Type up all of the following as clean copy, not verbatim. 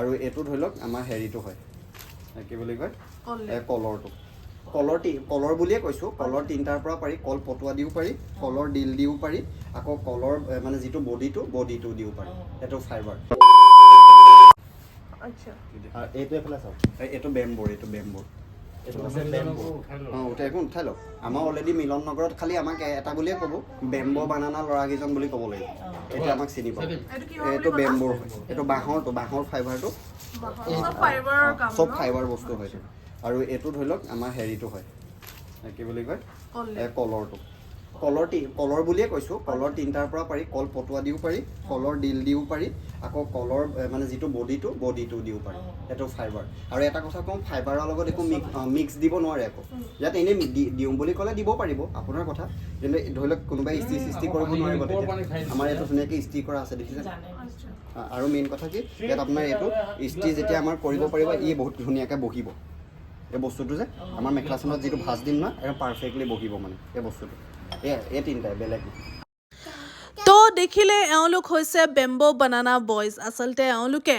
আৰু এইটো ধৰি লওক আমাৰ হেৰিটো হয় কি বুলি কয় কলৰটো কলৰ বুলিয়ে কৈছোঁ কলৰ তিনিটাৰ পৰা পাৰি কল পটুৱা দিও পাৰি কলৰ ডিল দিও পাৰি আকৌ কলৰ মানে যিটো বডিটো দিও পাৰি এইটো ফাইবাৰ আচ্ছা এইটো এফালে চাওক এইটো বেম্বৰ একো উঠাই লওক আমাৰ অলৰেডি মিলন নগৰত খালি আমাক এটা বুলিয়ে ক'ব বেম্ব' বানানা ল'ৰাকেইজন বুলি ক'ব লাগিব এতিয়া আমাক চিনি পাব এইটো বেম্বৰ হয় এইটো বাঁহৰ ফাইবাৰটো চব ফাইবাৰ বস্তু হয় আৰু এইটো ধৰি লওক আমাৰ হেৰিটো হয় কি বুলি কয় কলৰ বুলিয়ে কৈছোঁ কলৰ তিনিটাৰ পৰা পাৰি কল পটুৱা দিও পাৰি কলৰ ডিল দিও পাৰি আকৌ কলৰ মানে যিটো বডিটো দিও পাৰি এইটো ফাইবাৰ আৰু এটা কথা কওঁ ফাইবাৰৰ লগত একো মিক্স দিব নোৱাৰে একো ইয়াত এনেই দিওঁ বুলি ক'লে দিব পাৰিব আপোনাৰ কথা কিন্তু ধৰি লওক কোনোবাই ইস্ত্ৰি কৰিব নোৱাৰিব তেতিয়া আমাৰ এইটো ধুনীয়াকৈ ইস্ত্ৰি কৰা আছে দেখিছে আৰু মেইন কথা কি ইয়াত আপোনাৰ এইটো ইস্ত্ৰি যেতিয়া আমাৰ কৰিব পাৰিব ই বহুত ধুনীয়াকৈ বহিব এই বস্তুটো যে আমাৰ মেখেলা চাদৰত যিটো ভাজ দিম না একদম পাৰফেক্টলি বহিব মানে এই বস্তুটো এই তিনিটাই বেলেগ তো দেখিলে এওঁলোক হৈছে বেম্বো বানানা বয়জ আচলতে এওঁলোকে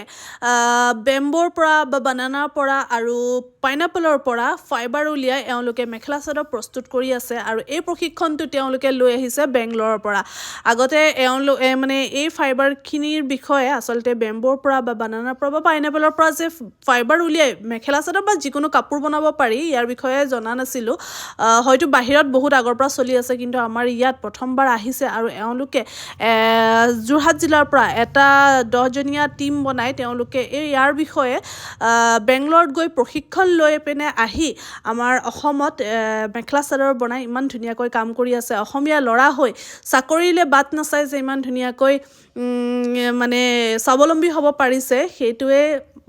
বেম্বৰ পৰা বা বানানাৰ পৰা আৰু পাইনাপলৰ পৰা ফাইবাৰ উলিয়াই এওঁলোকে মেখেলা চাদৰ প্ৰস্তুত কৰি আছে আৰু এই প্ৰশিক্ষণটো তেওঁলোকে লৈ আহিছে বেংগলোৰৰ পৰা আগতে এওঁলোকে মানে এই ফাইবাৰখিনিৰ বিষয়ে আচলতে বেম্বৰ পৰা বা বানানাৰ পৰা বা পাইনাপলৰ পৰা যে ফাইবাৰ উলিয়াই মেখেলা চাদৰ বা যিকোনো কাপোৰ বনাব পাৰি ইয়াৰ বিষয়ে জনা নাছিলোঁ হয়তো বাহিৰত বহুত আগৰ পৰা চলি আছে কিন্তু আমাৰ ইয়াত প্ৰথমবাৰ আহিছে আৰু এওঁলোকে যোৰহাট জিলাৰ পৰা এটা 10জনীয়া টীম বনাই তেওঁলোকে ইয়াৰ বিষয়ে বেংগলোৰত গৈ প্ৰশিক্ষণ লৈ পিনে আহি আমাৰ অসমত মেখেলা চাদৰ বনাই ইমান ধুনীয়াকৈ কাম কৰি আছে অসমীয়া ল'ৰা হৈ চাকৰিলৈ বাট নাচাই যে ইমান ধুনীয়াকৈ মানে স্বাৱলম্বী হ'ব পাৰিছে সেইটোৱে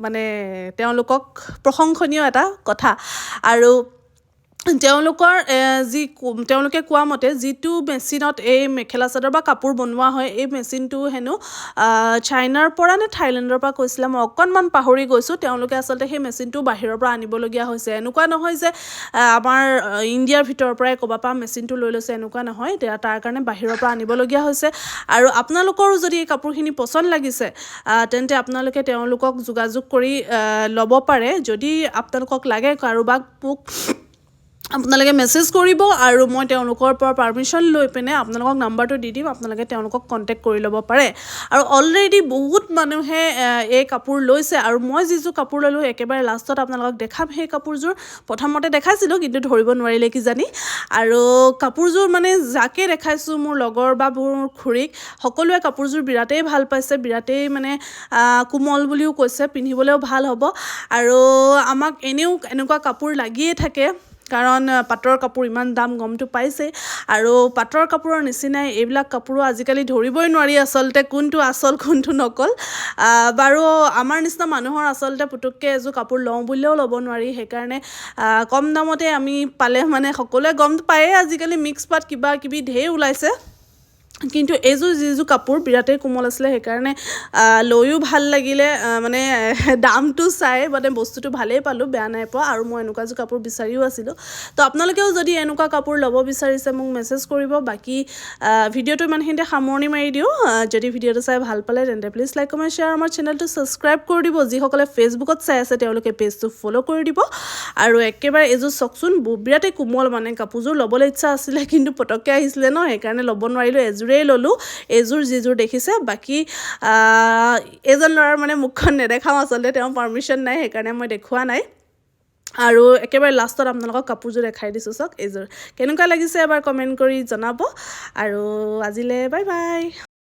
মানে তেওঁলোকক প্ৰশংসনীয় এটা কথা আৰু তেওঁলোকে কোৱা মতে যিটো মেচিনত এই মেখেলা চাদৰ বা কাপোৰ বনোৱা হয় এই মেচিনটো হেনো চাইনাৰ পৰা নে থাইলেণ্ডৰ পৰা কৈছিলে মই অকণমান পাহৰি গৈছোঁ তেওঁলোকে আচলতে সেই মেচিনটো বাহিৰৰ পৰা আনিবলগীয়া হৈছে এনেকুৱা নহয় যে আমাৰ ইণ্ডিয়াৰ ভিতৰৰ পৰাই ক'ৰবাৰ পৰা মেচিনটো লৈ লৈছে এনেকুৱা নহয় তাৰ কাৰণে বাহিৰৰ পৰা আনিবলগীয়া হৈছে আৰু আপোনালোকৰো যদি এই কাপোৰখিনি পচন্দ লাগিছে তেন্তে আপোনালোকে তেওঁলোকক যোগাযোগ কৰি ল'ব পাৰে যদি আপোনালোকক লাগে কাৰোবাক মোক আপোনালোকে মেছেজ কৰিব আৰু মই তেওঁলোকৰ পৰা পাৰ্মিশ্যন লৈ পিনে আপোনালোকক নাম্বাৰটো দি দিম আপোনালোকে তেওঁলোকক কণ্টেক্ট কৰি ল'ব পাৰে আৰু অলৰেডি বহুত মানুহে এই কাপোৰ লৈছে আৰু মই যিযোৰ কাপোৰ ল'লোঁ একেবাৰে লাষ্টত আপোনালোকক দেখাম সেই কাপোৰযোৰ প্ৰথমতে দেখাইছিলোঁ কিন্তু ধৰিব নোৱাৰিলে কিজানি আৰু কাপোৰযোৰ মানে যাকে দেখাইছোঁ মোৰ লগৰ বা মোৰ খুৰীক সকলোৱে কাপোৰযোৰ বিৰাটেই ভাল পাইছে বিৰাটেই মানে কোমল বুলিও কৈছে পিন্ধিবলৈও ভাল হ'ব আৰু আমাক এনেও এনেকুৱা কাপোৰ লাগিয়ে থাকে কাৰণ পাটৰ কাপোৰ ইমান দাম গমটো পাইছে আৰু পাটৰ কাপোৰৰ নিচিনাই এইবিলাক কাপোৰো আজিকালি ধৰিবই নোৱাৰি আচলতে কোনটো আচল কোনটো নকল বাৰু আমাৰ নিচিনা মানুহৰ আচলতে পুতুককৈ এযোৰ কাপোৰ লওঁ বুলিলেও ল'ব নোৱাৰি সেইকাৰণে কম দামতে আমি পালে মানে সকলোৱে গম পায়েই আজিকালি মিক্স পাট কিবা কিবি ঢেৰ ওলাইছে কিন্তু যিযোৰ কাপোৰ বিৰাটেই কোমল আছিলে সেইকাৰণে লৈও ভাল লাগিলে মানে দামটো চাই মানে বস্তুটো ভালেই পালোঁ বেয়া নাই পোৱা আৰু মই এনেকুৱাযোৰ কাপোৰ বিচাৰিও আছিলোঁ তো আপোনালোকেও যদি এনেকুৱা কাপোৰ ল'ব বিচাৰিছে মোক মেছেজ কৰিব বাকী ভিডিঅ'টো ইমানখিনিতে সামৰণি মাৰি দিওঁ যদি ভিডিঅ'টো চাই ভাল পালে তেন্তে প্লিজ লাইক কমেণ্ট শ্বেয়াৰ আমাৰ চেনেলটো ছাবস্ক্ৰাইব কৰি দিব যিসকলে ফেচবুকত চাই আছে তেওঁলোকে পেজটো ফ'ল' কৰি দিব আৰু একেবাৰে এইযোৰ চাওকচোন বিৰাটেই কোমল মানে কাপোৰযোৰ ল'বলৈ ইচ্ছা আছিলে কিন্তু পটককৈ আহিছিলে ন সেইকাৰণে ল'ব নোৱাৰিলোঁ এযোৰেই ল'লোঁ এইযোৰ যিযোৰ দেখিছে বাকী এজন ল'ৰাৰ মানে মুখখন নেদেখাওঁ আচলতে তেওঁ পাৰ্মিশ্যন নাই সেইকাৰণে মই দেখুওৱা নাই আৰু একেবাৰে লাষ্টত আপোনালোকক কাপোৰযোৰ দেখাই দিছোঁ চাওক এইযোৰ কেনেকুৱা লাগিছে এবাৰ কমেণ্ট কৰি জনাব আৰু আজিলৈ বাই বাই